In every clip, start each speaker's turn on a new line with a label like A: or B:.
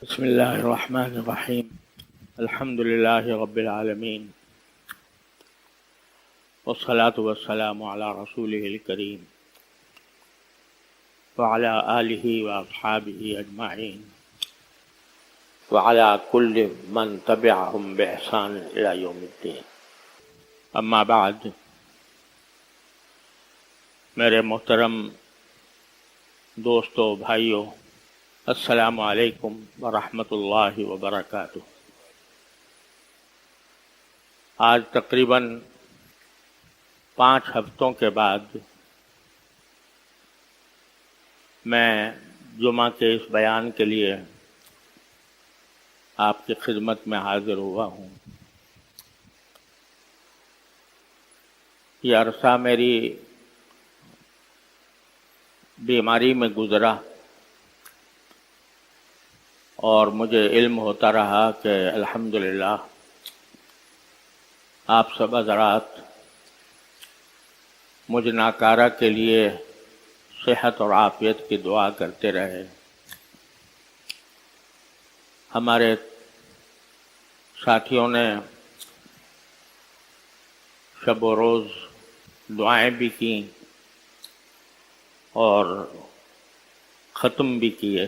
A: بسم اللہ الرحمن الرحیم الحمد للہ رب العالمین والصلاة والسلام علی رسولہ الکریم وعلی آلہ واصحابہ اجمعین وعلی کل من تبعہم بإحسان الی یوم الدین۔ اما بعد، میرے محترم دوستو، بھائیو، السلام علیکم ورحمۃ اللہ وبرکاتہ۔ آج تقریباً 5 ہفتوں کے بعد میں جمعہ کے اس بیان کے لیے آپ کی خدمت میں حاضر ہوا ہوں۔ یہ عرصہ میری بیماری میں گزرا اور مجھے علم ہوتا رہا کہ الحمدللہ آپ سب حضرات مجھ ناکارہ کے لیے صحت اور عافیت کی دعا کرتے رہے۔ ہمارے ساتھیوں نے شب و روز دعائیں بھی کیں اور ختم بھی کیے۔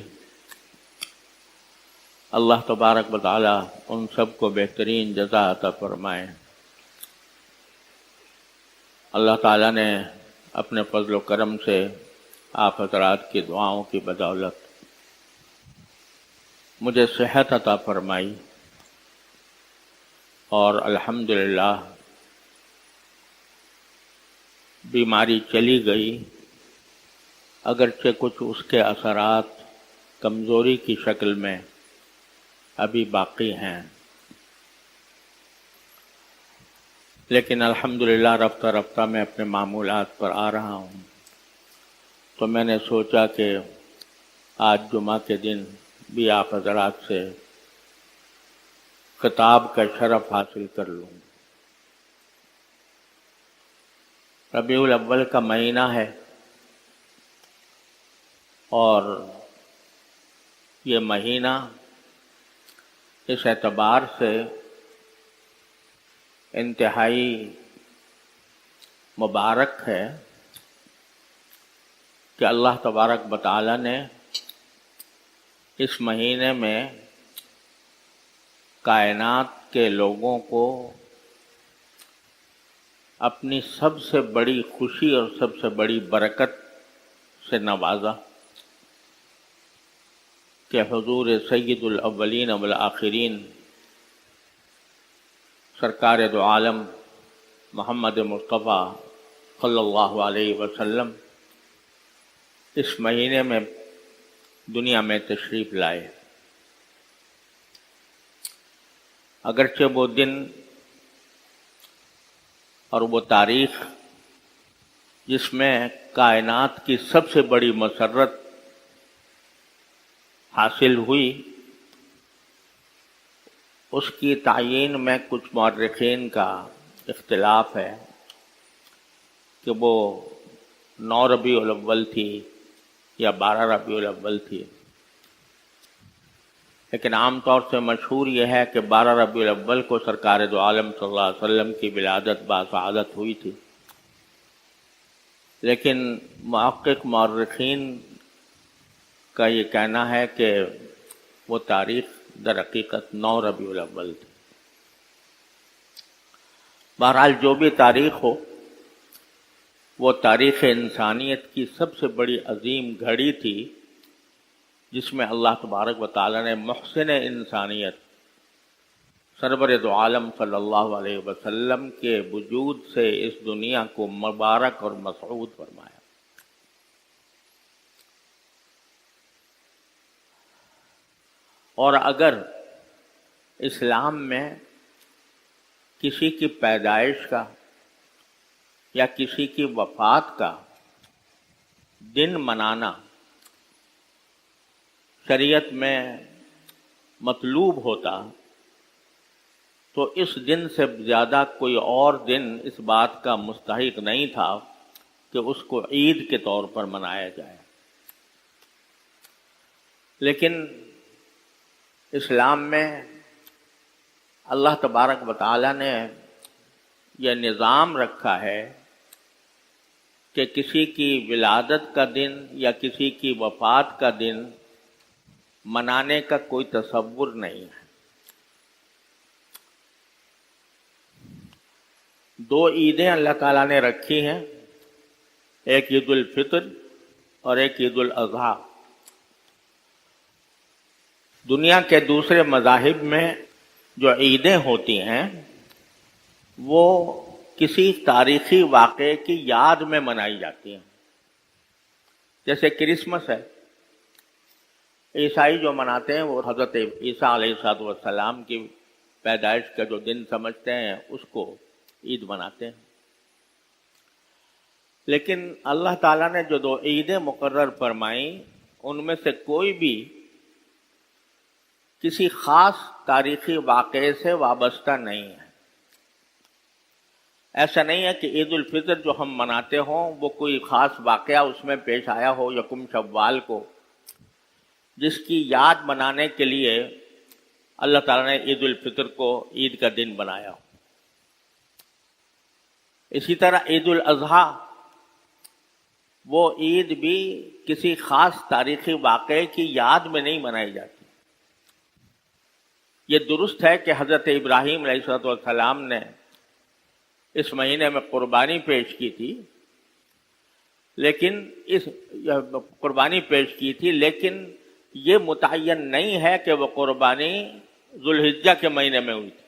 A: اللہ تبارک و تعالی ان سب کو بہترین جزا عطا فرمائے۔ اللہ تعالیٰ نے اپنے فضل و کرم سے آپ حضرات کی دعاؤں کی بدولت مجھے صحت عطا فرمائی اور الحمدللہ بیماری چلی گئی، اگرچہ کچھ اس کے اثرات کمزوری کی شکل میں ابھی باقی ہیں، لیکن الحمدللہ رفتہ رفتہ میں اپنے معمولات پر آ رہا ہوں۔ تو میں نے سوچا کہ آج جمعہ کے دن بھی آپ حضرات سے خطاب کا شرف حاصل کر لوں۔ ربیع الاول کا مہینہ ہے اور یہ مہینہ اس اعتبار سے انتہائی مبارک ہے کہ اللہ تبارک و تعالی نے اس مہینے میں کائنات کے لوگوں کو اپنی سب سے بڑی خوشی اور سب سے بڑی برکت سے نوازا کہ حضور سید الاولین والآخرین سرکار دو عالم محمد مصطفیٰ صلی اللہ علیہ وسلم اس مہینے میں دنیا میں تشریف لائے۔ اگرچہ وہ دن اور وہ تاریخ جس میں کائنات کی سب سے بڑی مسرت حاصل ہوئی، اس کی تعیین میں کچھ مورخین کا اختلاف ہے کہ وہ 9 ربیع الاول تھی یا 12 ربیع الاول تھی، لیکن عام طور سے مشہور یہ ہے کہ 12 ربیع الاول کو سرکار دو عالم صلی اللہ علیہ وسلم کی ولادت باسعادت ہوئی تھی، لیکن محقق مورخین کا یہ کہنا ہے کہ وہ تاریخ در حقیقت 9 ربیع الاول تھی۔ بہرحال جو بھی تاریخ ہو، وہ تاریخ انسانیت کی سب سے بڑی عظیم گھڑی تھی جس میں اللہ تبارک و تعالی نے محسن انسانیت سرور دو عالم صلی اللہ علیہ وسلم کے وجود سے اس دنیا کو مبارک اور مسعود فرمایا۔ اور اگر اسلام میں کسی کی پیدائش کا یا کسی کی وفات کا دن منانا شریعت میں مطلوب ہوتا تو اس دن سے زیادہ کوئی اور دن اس بات کا مستحق نہیں تھا کہ اس کو عید کے طور پر منایا جائے۔ لیکن اسلام میں اللہ تبارک و تعالیٰ نے یہ نظام رکھا ہے کہ کسی کی ولادت کا دن یا کسی کی وفات کا دن منانے کا کوئی تصور نہیں ہے۔ دو عیدیں اللہ تعالیٰ نے رکھی ہیں، ایک عید الفطر اور ایک عید الاضحیٰ۔ دنیا کے دوسرے مذاہب میں جو عیدیں ہوتی ہیں وہ کسی تاریخی واقعے کی یاد میں منائی جاتی ہیں، جیسے کرسمس ہے۔ عیسائی جو مناتے ہیں وہ حضرت عیسیٰ علیہ السلام کی پیدائش کا جو دن سمجھتے ہیں اس کو عید مناتے ہیں۔ لیکن اللہ تعالیٰ نے جو دو عیدیں مقرر فرمائیں ان میں سے کوئی بھی کسی خاص تاریخی واقعے سے وابستہ نہیں ہے۔ ایسا نہیں ہے کہ عید الفطر جو ہم مناتے ہوں وہ کوئی خاص واقعہ اس میں پیش آیا ہو یکم شوال کو، جس کی یاد منانے کے لیے اللہ تعالیٰ نے عید الفطر کو عید کا دن بنایا ہو۔ اسی طرح عید الاضحیٰ، وہ عید بھی کسی خاص تاریخی واقعے کی یاد میں نہیں منائی جاتی۔ یہ درست ہے کہ حضرت ابراہیم علیہ السلام نے اس مہینے میں قربانی پیش کی تھی، لیکن یہ متعین نہیں ہے کہ وہ قربانی ذوالحجہ کے مہینے میں ہوئی تھی۔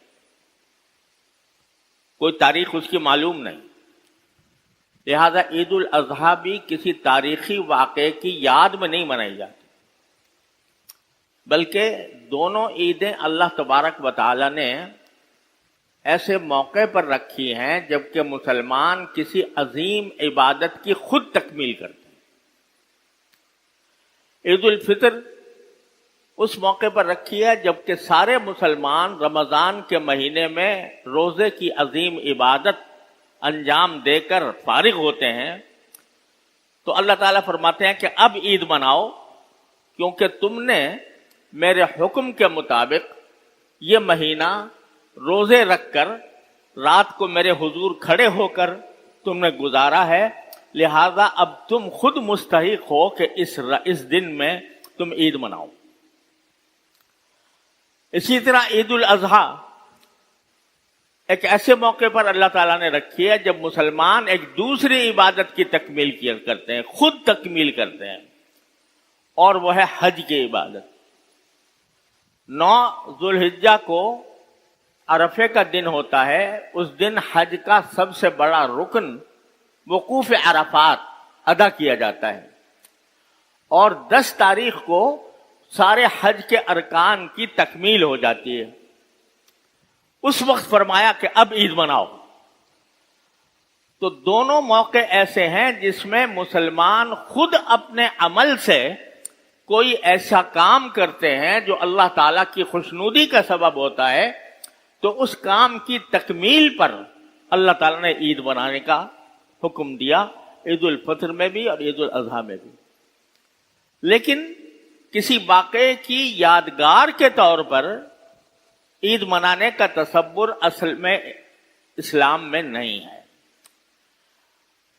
A: کوئی تاریخ اس کی معلوم نہیں، لہذا عید الاضحیٰ بھی کسی تاریخی واقعے کی یاد میں نہیں منائی جاتی، بلکہ دونوں عیدیں اللہ تبارک و تعالی نے ایسے موقع پر رکھی ہیں جبکہ مسلمان کسی عظیم عبادت کی خود تکمیل کرتے ہیں۔ عید الفطر اس موقع پر رکھی ہے جبکہ سارے مسلمان رمضان کے مہینے میں روزے کی عظیم عبادت انجام دے کر فارغ ہوتے ہیں، تو اللہ تعالیٰ فرماتے ہیں کہ اب عید مناؤ، کیونکہ تم نے میرے حکم کے مطابق یہ مہینہ روزے رکھ کر رات کو میرے حضور کھڑے ہو کر تم نے گزارا ہے، لہذا اب تم خود مستحق ہو کہ اس دن میں تم عید مناؤ۔ اسی طرح عید الاضحیٰ ایک ایسے موقع پر اللہ تعالیٰ نے رکھی ہے جب مسلمان ایک دوسری عبادت کی تکمیل کیا کرتے ہیں، خود تکمیل کرتے ہیں، اور وہ ہے حج کی عبادت۔ 9 ذوالحجہ کو عرفے کا دن ہوتا ہے، اس دن حج کا سب سے بڑا رکن وقوف عرفات ادا کیا جاتا ہے، اور 10 تاریخ کو سارے حج کے ارکان کی تکمیل ہو جاتی ہے۔ اس وقت فرمایا کہ اب عید مناؤ۔ تو دونوں موقع ایسے ہیں جس میں مسلمان خود اپنے عمل سے کوئی ایسا کام کرتے ہیں جو اللہ تعالیٰ کی خوشنودی کا سبب ہوتا ہے، تو اس کام کی تکمیل پر اللہ تعالیٰ نے عید منانے کا حکم دیا، عید الفطر میں بھی اور عید الاضحیٰ میں بھی۔ لیکن کسی واقعے کی یادگار کے طور پر عید منانے کا تصور اصل میں اسلام میں نہیں ہے،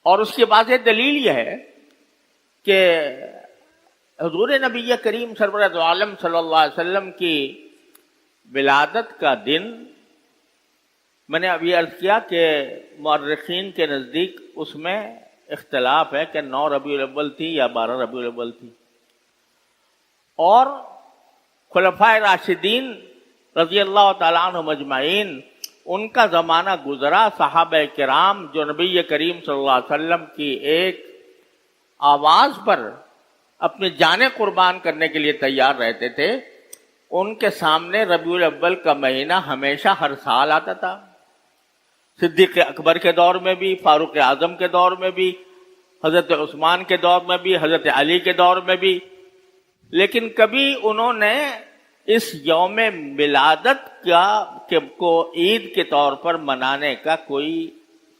A: اور اس کی واضح دلیل یہ ہے کہ حضور نبی کریم سرورت عالم صلی اللہ علیہ وسلم کی ولادت کا دن، میں نے ابھی عرض کیا کہ مورخین کے نزدیک اس میں اختلاف ہے کہ 9 ربیع الاول تھی یا 12 ربیع الاول تھی، اور خلفائے راشدین رضی اللہ تعالیٰ عنہ مجمعین ان کا زمانہ گزرا، صحابہ کرام جو نبی کریم صلی اللہ علیہ وسلم کی ایک آواز پر اپنی جانیں قربان کرنے کے لیے تیار رہتے تھے، ان کے سامنے ربیع الاول کا مہینہ ہمیشہ ہر سال آتا تھا۔ صدیق اکبر کے دور میں بھی، فاروق اعظم کے دور میں بھی، حضرت عثمان کے دور میں بھی، حضرت علی کے دور میں بھی، لیکن کبھی انہوں نے اس یوم ولادت کو عید کے طور پر منانے کا کوئی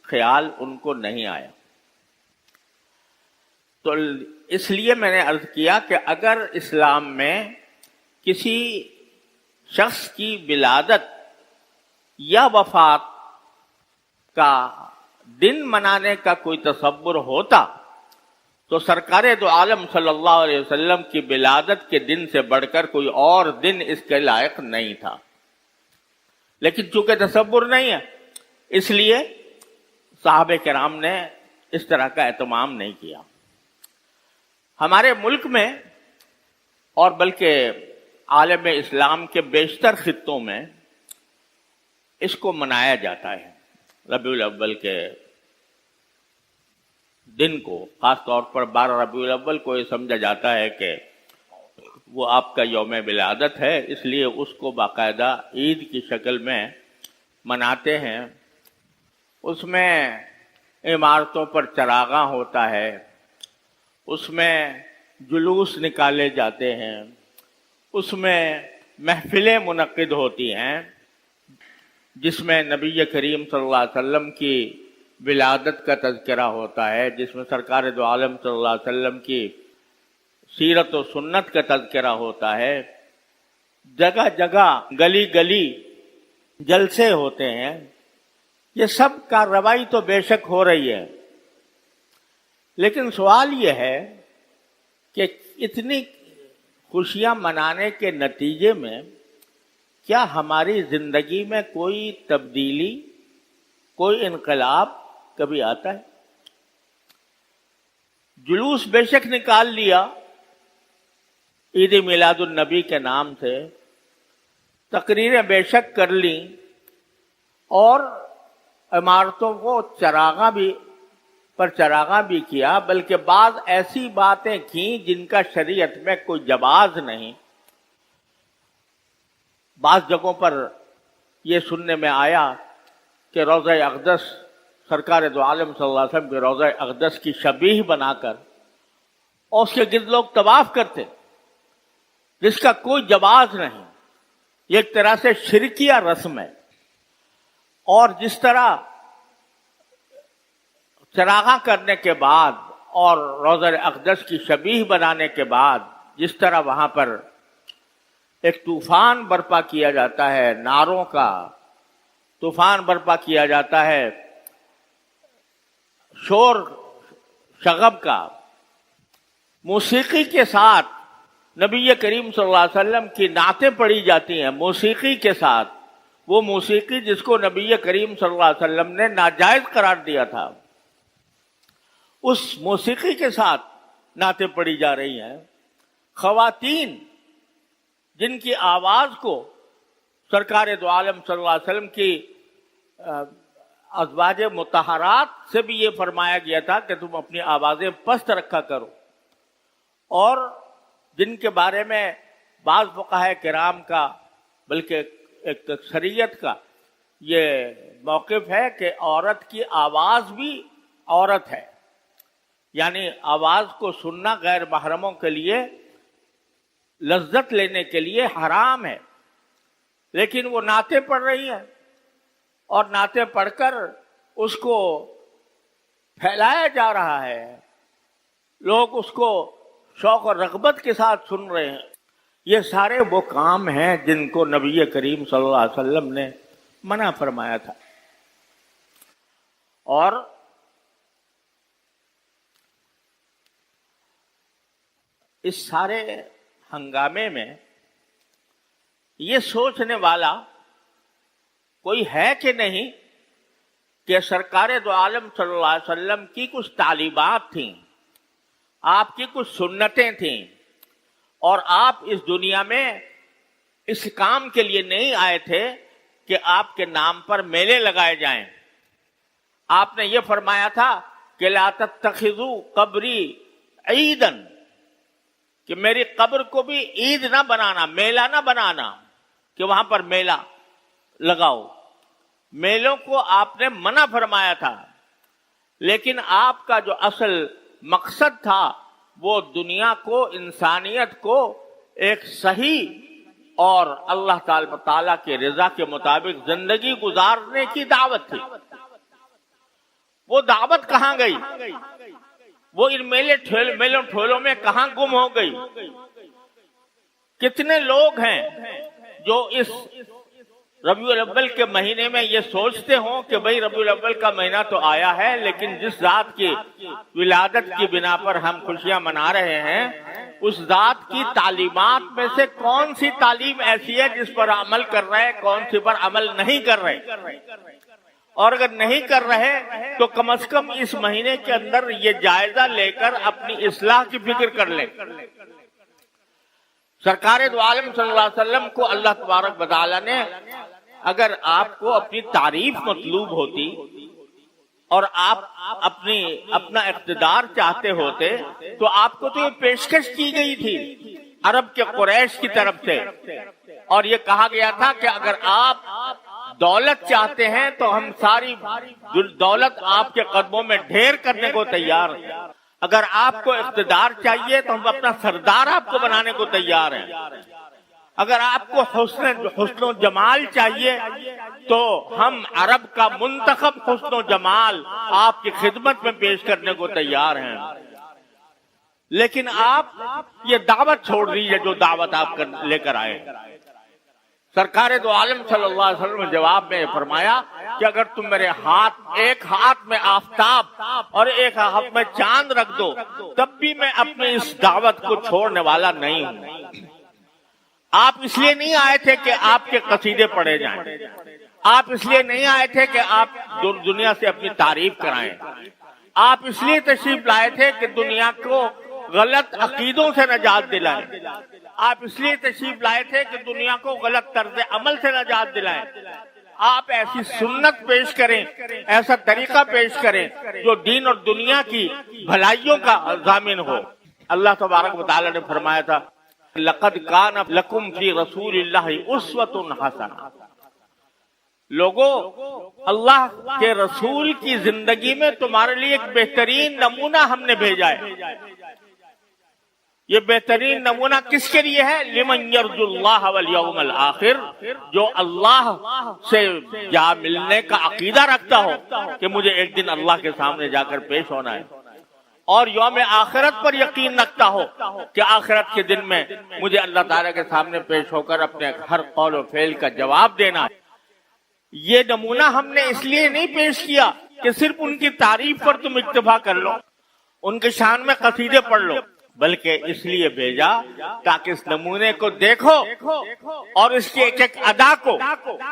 A: خیال ان کو نہیں آیا۔ تو اس لیے میں نے عرض کیا کہ اگر اسلام میں کسی شخص کی ولادت یا وفات کا دن منانے کا کوئی تصور ہوتا تو سرکار دو عالم صلی اللہ علیہ وسلم کی ولادت کے دن سے بڑھ کر کوئی اور دن اس کے لائق نہیں تھا، لیکن چونکہ تصور نہیں ہے اس لیے صحابہ کرام نے اس طرح کا اہتمام نہیں کیا۔ ہمارے ملک میں اور بلکہ عالم اسلام کے بیشتر خطوں میں اس کو منایا جاتا ہے، ربیع الاول کے دن کو، خاص طور پر 12 ربیع الاول کو یہ سمجھا جاتا ہے کہ وہ آپ کا یوم ولادت ہے، اس لیے اس کو باقاعدہ عید کی شکل میں مناتے ہیں۔ اس میں عمارتوں پر چراغاں ہوتا ہے، اس میں جلوس نکالے جاتے ہیں، اس میں محفلیں منعقد ہوتی ہیں جس میں نبی کریم صلی اللہ علیہ وسلم کی ولادت کا تذکرہ ہوتا ہے، جس میں سرکار دو عالم صلی اللہ علیہ وسلم کی سیرت و سنت کا تذکرہ ہوتا ہے، جگہ جگہ گلی گلی جلسے ہوتے ہیں۔ یہ سب کارروائی تو بے شک ہو رہی ہے، لیکن سوال یہ ہے کہ اتنی خوشیاں منانے کے نتیجے میں کیا ہماری زندگی میں کوئی تبدیلی، کوئی انقلاب کبھی آتا ہے؟ جلوس بے شک نکال لیا عید میلاد النبی کے نام سے، تقریریں بے شک کر لیں اور عمارتوں کو چراغاں بھی کیا، بلکہ بعض ایسی باتیں کیں جن کا شریعت میں کوئی جواز نہیں۔ بعض جگہوں پر یہ سننے میں آیا کہ روضہ اقدس، سرکار دو عالم صلی اللہ علیہ وسلم کے روضہ اقدس کی شبیہ بنا کر اور اس کے گرد لوگ طواف کرتے، جس کا کوئی جواز نہیں۔ یہ ایک طرح سے شرکیہ رسم ہے۔ اور جس طرح چراغاں کرنے کے بعد اور روضہ اقدس کی شبیہ بنانے کے بعد جس طرح وہاں پر ایک طوفان برپا کیا جاتا ہے، نعروں کا طوفان برپا کیا جاتا ہے، شور شغب کا، موسیقی کے ساتھ نبی کریم صلی اللہ علیہ وسلم کی نعتیں پڑھی جاتی ہیں، موسیقی کے ساتھ، وہ موسیقی جس کو نبی کریم صلی اللہ علیہ وسلم نے ناجائز قرار دیا تھا، اس موسیقی کے ساتھ نعتیں پڑھی جا رہی ہیں۔ خواتین جن کی آواز کو سرکار دو عالم صلی اللہ علیہ وسلم کی ازواج مطہرات سے بھی یہ فرمایا گیا تھا کہ تم اپنی آوازیں پست رکھا کرو، اور جن کے بارے میں بعض فقہاء کرام کا بلکہ ایک اکثریت کا یہ موقف ہے کہ عورت کی آواز بھی عورت ہے، یعنی آواز کو سننا غیر محرموں کے لیے لذت لینے کے لیے حرام ہے، لیکن وہ نعتیں پڑھ رہی ہیں اور نعتیں پڑھ کر اس کو پھیلایا جا رہا ہے، لوگ اس کو شوق اور رغبت کے ساتھ سن رہے ہیں۔ یہ سارے وہ کام ہیں جن کو نبی کریم صلی اللہ علیہ وسلم نے منع فرمایا تھا۔ اور اس سارے ہنگامے میں یہ سوچنے والا کوئی ہے کہ نہیں کہ سرکار دو عالم صلی اللہ علیہ وسلم کی کچھ تعلیمات تھیں، آپ کی کچھ سنتیں تھیں، اور آپ اس دنیا میں اس کام کے لیے نہیں آئے تھے کہ آپ کے نام پر میلے لگائے جائیں۔ آپ نے یہ فرمایا تھا کہ لا تتخذوا قبری عیداً، کہ میری قبر کو بھی عید نہ بنانا، میلہ نہ بنانا کہ وہاں پر میلہ لگاؤ۔ میلوں کو آپ نے منع فرمایا تھا، لیکن آپ کا جو اصل مقصد تھا وہ دنیا کو، انسانیت کو ایک صحیح اور اللہ تعالیٰ کی رضا کے مطابق زندگی گزارنے کی دعوت تھی۔ وہ دعوت کہاں گئی؟ وہ ان میلوں ٹھولوں میں کہاں گم ہو گئی؟ کتنے لوگ ہیں جو اس ربیع الاول کے مہینے میں یہ سوچتے ہوں کہ بھئی ربیع الاول کا مہینہ تو آیا ہے، لیکن جس ذات کی ولادت کی بنا پر ہم خوشیاں منا رہے ہیں، اس ذات کی تعلیمات میں سے کون سی تعلیم ایسی ہے جس پر عمل کر رہے، کون سی پر عمل نہیں کر رہے، اور اگر نہیں کر رہے تو کم از کم اس مہینے کے اندر یہ جائزہ لے کر اپنی اصلاح کی فکر کر لیں۔ سرکار دو عالم صلی اللہ علیہ وسلم کو اللہ تبارک و تعالی نے اگر آپ کو اپنی تعریف مطلوب ہوتی اور آپ اپنا اقتدار چاہتے ہوتے تو آپ کو تو یہ پیشکش کی گئی تھی عرب کے قریش کی طرف سے، اور یہ کہا گیا تھا کہ اگر آپ دولت چاہتے ہیں تو ہم ساری دولت آپ کے قدموں میں ڈھیر کرنے کو تیار ہیں، اگر آپ کو اقتدار چاہیے تو ہم اپنا سردار آپ کو بنانے کو تیار ہیں، اگر آپ کو حسن و جمال چاہیے تو ہم عرب کا منتخب حسن و جمال آپ کی خدمت میں پیش کرنے کو تیار ہیں، لیکن آپ یہ دعوت چھوڑ دیجیے جو دعوت آپ لے کر آئے۔ سرکار دو عالم صلی اللہ علیہ وسلم نے جواب میں فرمایا کہ اگر تم میرے ایک ہاتھ میں آفتاب اور ایک ہاتھ میں چاند رکھ دو تب بھی میں اپنی اس دعوت کو چھوڑنے والا نہیں ہوں۔ آپ اس لیے نہیں آئے تھے کہ آپ کے قصیدے پڑھے جائیں، آپ اس لیے نہیں آئے تھے کہ آپ دنیا سے اپنی تعریف کرائیں، آپ اس لیے تشریف لائے تھے کہ دنیا کو غلط عقیدوں سے نجات دلائیں، آپ اس لیے تشریف لائے تھے کہ دنیا کو غلط طرز عمل سے نجات دلائیں، آپ ایسی سنت پیش کریں، ایسا طریقہ پیش کریں جو دین اور دنیا کی بھلائیوں کا ضامن ہو۔ اللہ تبارک و تعالی نے فرمایا تھا لَقَدْ كَانَ لَكُمْ فِي رَسُولِ اللَّهِ أُسْوَةٌ حَسَنَةٌ، لوگوں اللہ کے رسول کی زندگی میں تمہارے لیے ایک بہترین نمونہ ہم نے بھیجا ہے۔ یہ بہترین نمونہ کس کے لیے ہے؟ لِمَنْ يَرْجُو اللَّهَ وَالْيَوْمَ الْآخِرِ، جو اللہ سے جا ملنے کا عقیدہ رکھتا ہو کہ مجھے ایک دن اللہ کے سامنے جا کر پیش ہونا ہے، اور یوم آخرت پر یقین رکھتا ہو کہ آخرت کے دن میں مجھے اللہ تعالیٰ کے سامنے پیش ہو کر اپنے ہر قول و فعل کا جواب دینا۔ یہ نمونہ ہم نے اس لیے نہیں پیش کیا کہ صرف ان کی تعریف پر تم اکتفا کر لو، ان کے شان میں قصیدے پڑھ لو، بلکہ اس لیے بھیجا تاکہ اس نمونے کو دیکھو اور اس کی ایک ایک ادا کو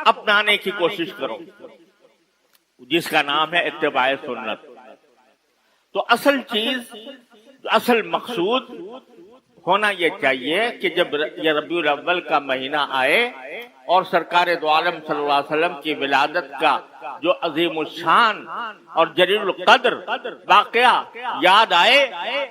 A: اپنانے کی کوشش کرو، جس کا نام ہے اتباع سنت۔ تو اصل چیز، اصل مقصود ہونا یہ چاہیے کہ جب یہ ربیع الاول کا مہینہ آئے اور سرکار دو عالم صلی اللہ علیہ وسلم کی ولادت کا جو عظیم الشان اور جلیل القدر واقعہ یاد آئے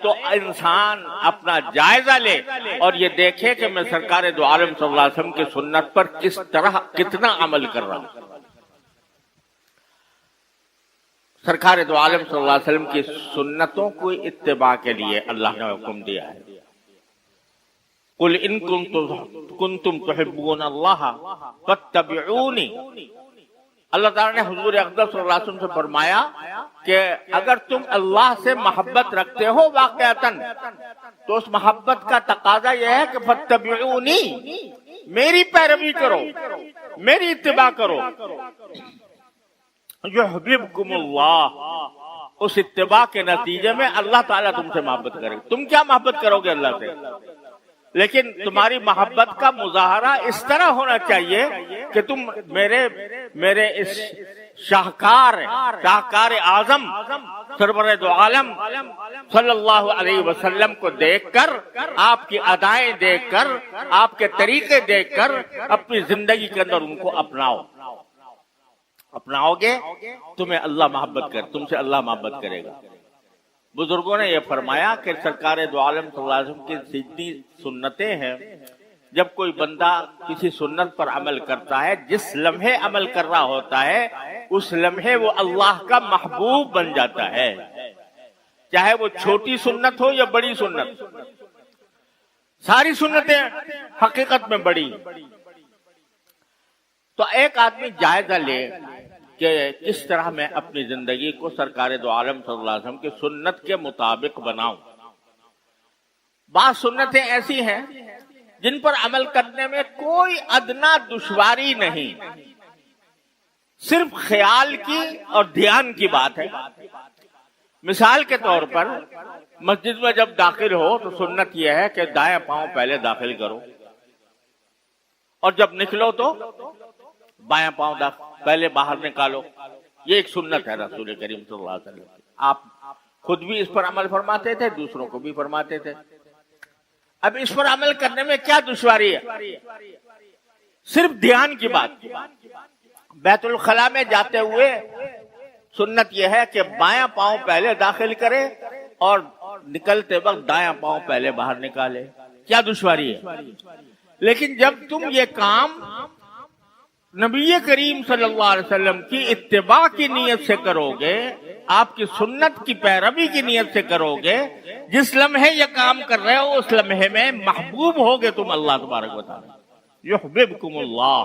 A: تو انسان اپنا جائزہ لے اور یہ دیکھے کہ میں سرکار دو عالم صلی اللہ علیہ وسلم کی سنت پر کس طرح کتنا عمل کر رہا ہوں۔ سرکار دو عالم صلی اللہ علیہ وسلم کی سنتوں کو اتباع کے لیے اللہ نے حکم دیا ہے۔ قل ان کنتم تحبون اللہ فاتبعونی، اللہ تعالیٰ نے حضور اقدس صلی اللہ علیہ وسلم سے فرمایا کہ اگر تم اللہ سے محبت رکھتے ہو واقعتاً تو اس محبت کا تقاضا یہ ہے کہ فاتبعونی، میری پیروی کرو، میری اتباع کرو۔ یحببکم اللہ، اس اتباع کے نتیجے میں اللہ تعالیٰ تم سے محبت کرے۔ تم کیا محبت کرو گے اللہ سے؟ لیکن تمہاری محبت کا مظاہرہ اس طرح ہونا چاہیے کہ تم میرے اس شاہکار اعظم سرور دو عالم صلی اللہ علیہ وسلم کو دیکھ کر، آپ کی ادائیں دیکھ کر، آپ کے طریقے دیکھ کر اپنی زندگی کے اندر ان کو اپناؤ گے، تمہیں اللہ تم سے اللہ محبت کرے گا۔ بزرگوں نے یہ فرمایا کہ سرکار دو عالم صلی اللہ علیہ وسلم کی جتنی سنتیں ہیں، جب کوئی بندہ کسی سنت پر عمل کرتا ہے، جس لمحے عمل کر رہا ہوتا ہے اس لمحے وہ اللہ کا محبوب بن جاتا ہے، چاہے وہ چھوٹی سنت ہو یا بڑی سنت۔ ساری سنتیں حقیقت میں بڑی۔ تو ایک آدمی جائزہ لے کہ کس طرح میں اپنی زندگی کو سرکار دو عالم صلی اللہ علیہ وسلم کی سنت کے مطابق بناؤں۔ بعض سنتیں ایسی ہیں جن پر عمل کرنے میں کوئی ادنا دشواری نہیں، صرف خیال کی اور دھیان کی بات ہے۔ مثال کے طور پر مسجد میں جب داخل ہو تو سنت یہ ہے کہ دائیں پاؤں پہلے داخل کرو، اور جب نکلو تو بائیں پاؤں پہلے باہر نکالو۔ یہ ایک سنت ہے رسول کریم صلی اللہ علیہ وسلم کی۔ آپ خود بھی اس پر عمل فرماتے تھے، دوسروں کو بھی فرماتے تھے۔ اب اس پر عمل کرنے میں کیا دشواری ہے؟ صرف دھیان کی بات۔ بیت الخلاء میں جاتے ہوئے سنت یہ ہے کہ بائیں پاؤں پہلے داخل کرے اور نکلتے وقت دائیں پاؤں پہلے باہر نکالے۔ کیا دشواری ہے؟ لیکن جب تم یہ کام نبی کریم صلی اللہ علیہ وسلم کی اتباع کی نیت سے کرو گے، آپ کی سنت کی پیروی کی نیت سے کرو گے، جس لمحے یہ کام کر رہے ہو اس لمحے میں محبوب ہوگے تم اللہ تبارک و تعالی، یحببکم اللہ۔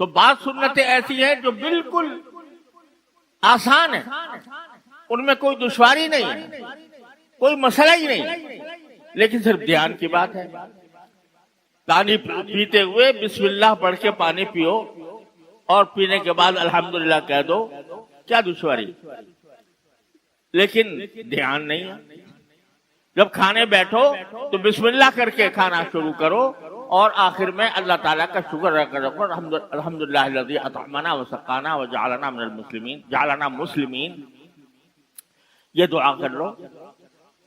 A: تو بعض سنتیں ایسی ہیں جو بالکل آسان ہیں، ان میں کوئی دشواری نہیں ہے، کوئی مسئلہ ہی نہیں، لیکن صرف دھیان کی بات ہے۔ پانی پیتے ہوئے بسم اللہ پڑھ کے پانی پیو اور پینے کے بعد الحمدللہ کہہ دو، کیا دشواری؟ لیکن دھیان نہیں ہے۔ جب کھانے بیٹھو تو بسم اللہ کر کے کھانا شروع کرو اور آخر میں اللہ تعالیٰ کا شکر ادا کرو، الحمدللہ الذی اطعمنا وسقانا وجعلنا من المسلمین، جعلنا مسلمین، یہ دعا کر لو۔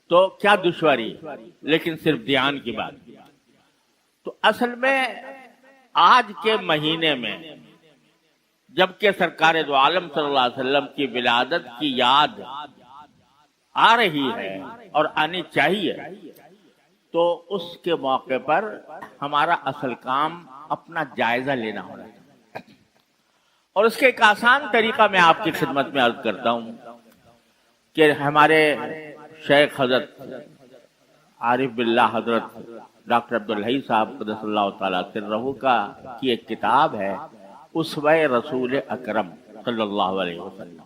A: تو کیا دشواری؟ لیکن صرف دھیان کی بات۔ تو اصل میں آج کے مہینے میں جبکہ سرکار دو عالم صلی اللہ علیہ وسلم کی ولادت کی یاد آ رہی ہے اور آنی چاہیے، تو اس کے موقع پر ہمارا اصل کام اپنا جائزہ لینا ہونا چاہیے۔ اور اس کے ایک آسان طریقہ میں آپ کی خدمت میں عرض کرتا ہوں کہ ہمارے شیخ حضرت عارف باللہ حضرت ڈاکٹر عبدالحی صاحب قدس اللہ تعالیٰ سرہ کا کی ایک کتاب ہے اسوہ رسول اکرم صلی اللہ علیہ وسلم۔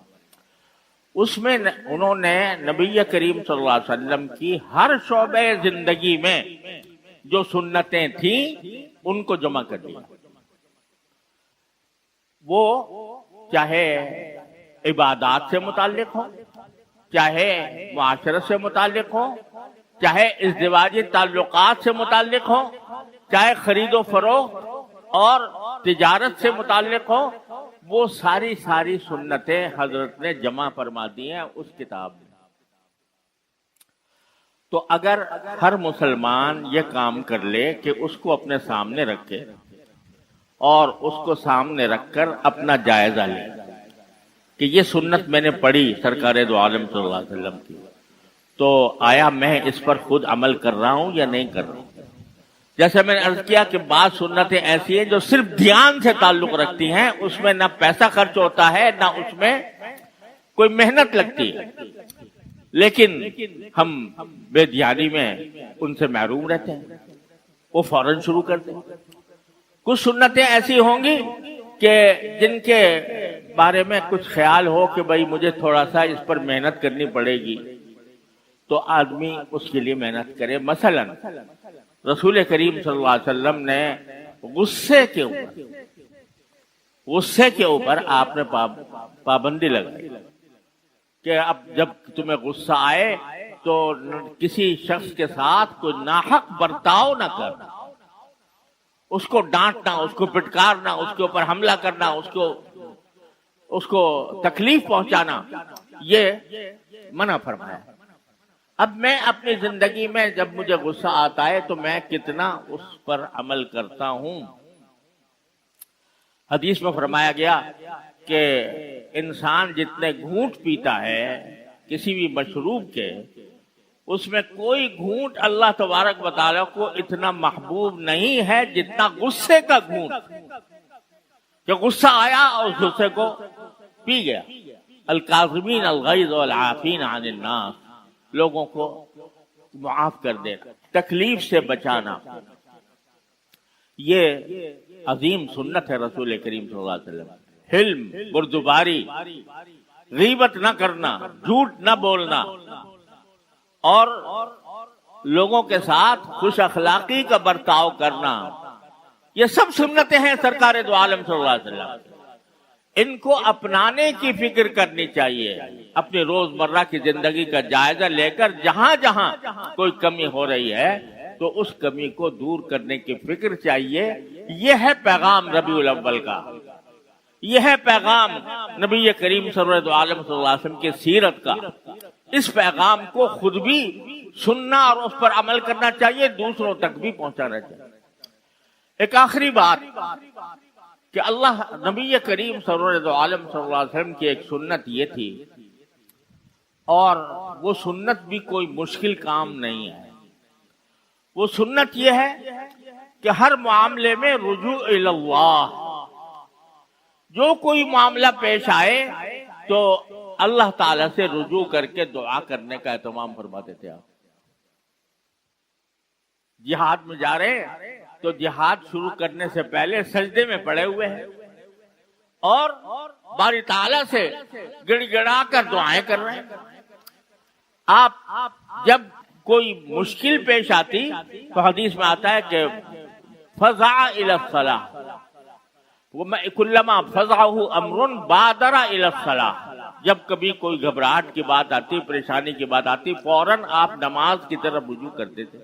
A: اس میں انہوں نے نبی کریم صلی اللہ علیہ وسلم کی ہر شعبہ زندگی میں جو سنتیں تھیں ان کو جمع کر دیا۔ وہ چاہے عبادات سے متعلق ہو، چاہے معاشرت سے متعلق ہو، چاہے ازدواجی تعلقات سے متعلق ہو، چاہے خرید و فروخت اور تجارت سے متعلق ہو، وہ ساری سنتیں حضرت نے جمع فرما دی ہیں اس کتاب میں۔ تو اگر ہر مسلمان یہ کام کر لے کہ اس کو اپنے سامنے رکھے اور اس کو سامنے رکھ کر اپنا جائزہ لے کہ یہ سنت میں نے پڑھی سرکار دو عالم صلی اللہ علیہ وسلم کی، تو آیا میں اس پر خود عمل کر رہا ہوں یا نہیں کر رہا ہوں؟ جیسے میں نے عرض کیا کہ بعض سنتیں ایسی ہیں جو صرف دھیان سے تعلق رکھتی ہیں، اس میں نہ پیسہ خرچ ہوتا ہے نہ اس میں کوئی محنت لگتی ہے، لیکن ہم بے دھیانی میں ان سے محروم رہتے ہیں، وہ فوراً شروع کرتے ہیں۔ کچھ سنتیں ایسی ہوں گی کہ جن کے بارے میں کچھ خیال ہو کہ بھائی مجھے تھوڑا سا اس پر محنت کرنی پڑے گی، تو آدمی اس کے لیے محنت کرے۔ مثلا رسول کریم صلی اللہ علیہ وسلم نے غصے کے اوپر آپ نے پابندی لگائی کہ اب جب تمہیں غصہ آئے تو کسی شخص کے ساتھ کوئی ناحق برتاؤ نہ کرنا، اس کو ڈانٹنا، اس کو پٹکارنا، اس کے اوپر حملہ کرنا، اس کو تکلیف پہنچانا، یہ منع فرمایا۔ اب میں اپنی زندگی میں جب مجھے غصہ آتا ہے تو میں کتنا اس پر عمل کرتا ہوں۔ حدیث میں فرمایا گیا کہ انسان جتنے گھونٹ پیتا ہے کسی بھی مشروب کے، اس میں کوئی گھونٹ اللہ تبارک و تعالیٰ کو اتنا محبوب نہیں ہے جتنا غصے کا گھونٹ، کہ غصہ آیا اور اس غصے کو پی گیا۔ الکاظمین الغیظ والعافین عن الناس، لوگوں کو معاف کر دینا، تکلیف سے بچانا، یہ عظیم سنت ہے رسول کریم صلی اللہ علیہ وسلم۔ حلم، بردباری، غیبت نہ کرنا، جھوٹ نہ بولنا، اور لوگوں کے ساتھ خوش اخلاقی کا برتاؤ کرنا، یہ سب سنتیں ہیں سرکار دو عالم صلی اللہ علیہ وسلم. ان کو اپنانے کی فکر کرنی چاہیے. اپنی روزمرہ کی زندگی کا جائزہ لے کر جہاں جہاں کوئی کمی ہو رہی ہے تو اس کمی کو دور کرنے کی فکر چاہیے. یہ ہے پیغام ربیع الاول کا، یہ ہے پیغام نبی کریم سرور دو عالم صلی اللہ علیہ وسلم کی سیرت کا. اس پیغام کو خود بھی سننا اور اس پر عمل کرنا چاہیے، دوسروں تک بھی پہنچانا چاہیے. ایک آخری بات کہ اللہ نبی کریم سرور دو عالم صلی اللہ علیہ وسلم کی ایک سنت یہ تھی، اور وہ سنت بھی کوئی مشکل کام نہیں ہے. وہ سنت یہ ہے کہ ہر معاملے میں رجوع الی اللہ. جو کوئی معاملہ پیش آئے تو اللہ تعالی سے رجوع کر کے دعا کرنے کا اہتمام فرماتے تھے. آپ جہاد میں جا رہے ہیں تو جہاد شروع کرنے سے پہلے سجدے میں پڑے ہوئے ہیں اور باری تعالیٰ سے گڑ گڑا کر دعائیں کر رہے ہیں. آپ جب کوئی مشکل پیش آتی تو حدیث میں آتا ہے کہ فزع الی الصلاۃ، کلما فزعہ امر بادر الی الصلاۃ. جب کبھی کوئی گھبراہٹ کی بات آتی، پریشانی کی بات آتی، فوراً آپ نماز کی طرف رجوع کرتے تھے.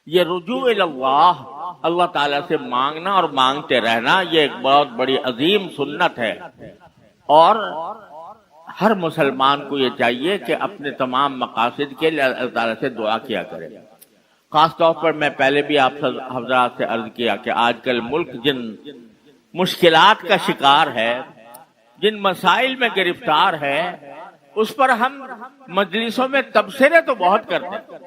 A: یہ رجوع الی اللہ، اللہ تعالیٰ سے مانگنا اور مانگتے رہنا، یہ ایک بہت بڑی عظیم سنت ہے. اور ہر مسلمان کو یہ چاہیے کہ اپنے تمام مقاصد کے لیے اللہ تعالیٰ سے دعا کیا کرے. خاص طور پر میں پہلے بھی آپ حضرات سے عرض کیا کہ آج کل ملک جن مشکلات کا شکار ہے، جن مسائل میں گرفتار ہے، اس پر ہم مجلسوں میں تبصرے تو بہت کرتے ہیں.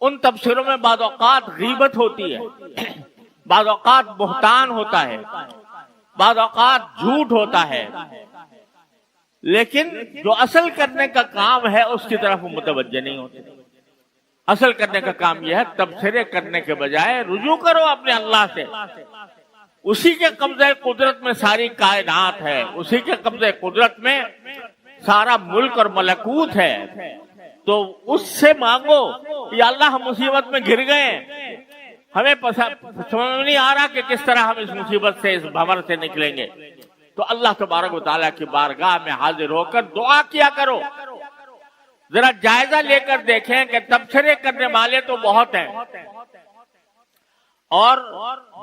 A: ان تبصروں میں بعض اوقات غیبت ہوتی ہے، بعض اوقات بہتان ہوتا ہے، بعض اوقات جھوٹ ہوتا ہے، لیکن جو اصل کرنے کا کام ہے اس کی طرف متوجہ نہیں ہوتے. اصل کرنے کا کام یہ ہے تبصرے کرنے کے بجائے رجوع کرو اپنے اللہ سے. اسی کے قبضہ قدرت میں ساری کائنات ہے، اسی کے قبضہ قدرت میں سارا ملک اور ملکوت ہے. تو اس سے مانگو یا اللہ ہم مصیبت میں گر گئے، ہمیں سمجھ نہیں آ رہا کہ کس طرح ہم اس مصیبت سے، اس بھنور سے نکلیں گے. تو اللہ تبارک و تعالیٰ کی بارگاہ میں حاضر ہو کر دعا کیا کرو. ذرا جائزہ لے کر دیکھیں کہ تبصرے کرنے والے تو بہت ہیں اور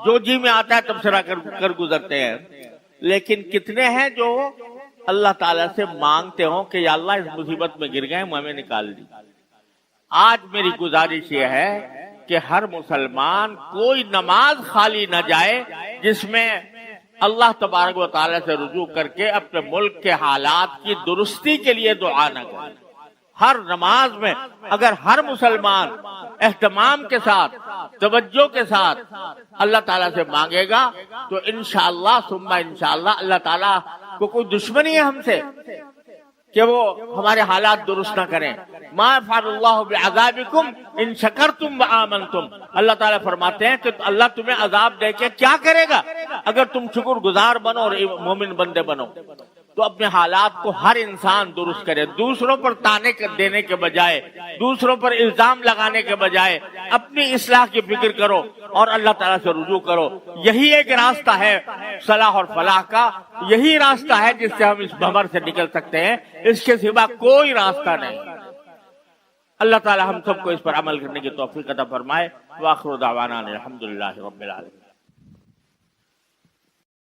A: جو جی میں آتا ہے تبصرہ کر گزرتے ہیں، لیکن کتنے ہیں جو اللہ تعالیٰ سے مانگتے ہوں کہ یا اللہ اس مصیبت میں گر گئے، ہمیں نکال دی. آج میری گزارش یہ ہے کہ ہر مسلمان کوئی نماز خالی نہ جائے جس میں اللہ تبارک و تعالیٰ سے رجوع کر کے اپنے ملک کے حالات کی درستی کے لیے دعا نہ کرے. ہر نماز میں اگر ہر مسلمان اہتمام کے ساتھ، توجہ کے ساتھ اللہ تعالیٰ سے مانگے گا تو انشاءاللہ ثم انشاءاللہ اللہ تعالیٰ کو کوئی دشمنی ہے ہم سے کہ وہ ہمارے حالات درست نہ کریں. ما یفعل اللہ بعذابکم ان شکرتم وآمنتم. اللہ تعالیٰ فرماتے ہیں کہ اللہ تمہیں عذاب دے کے کیا کرے گا اگر تم شکر گزار بنو اور مومن بندے بنو. تو اپنے حالات کو ہر انسان درست کرے. دوسروں پر تانے دینے کے بجائے، دوسروں پر الزام لگانے کے بجائے اپنی اصلاح کی فکر کرو اور اللہ تعالیٰ سے رجوع کرو. یہی ایک راستہ ہے صلاح اور فلاح کا، یہی راستہ ہے جس سے ہم اس بھنور سے نکل سکتے ہیں. اس کے سوا کوئی راستہ نہیں. اللہ تعالیٰ ہم سب کو اس پر عمل کرنے کی توفیق عطا فرمائے. وآخر دعوانا الحمدللہ رب العالمین.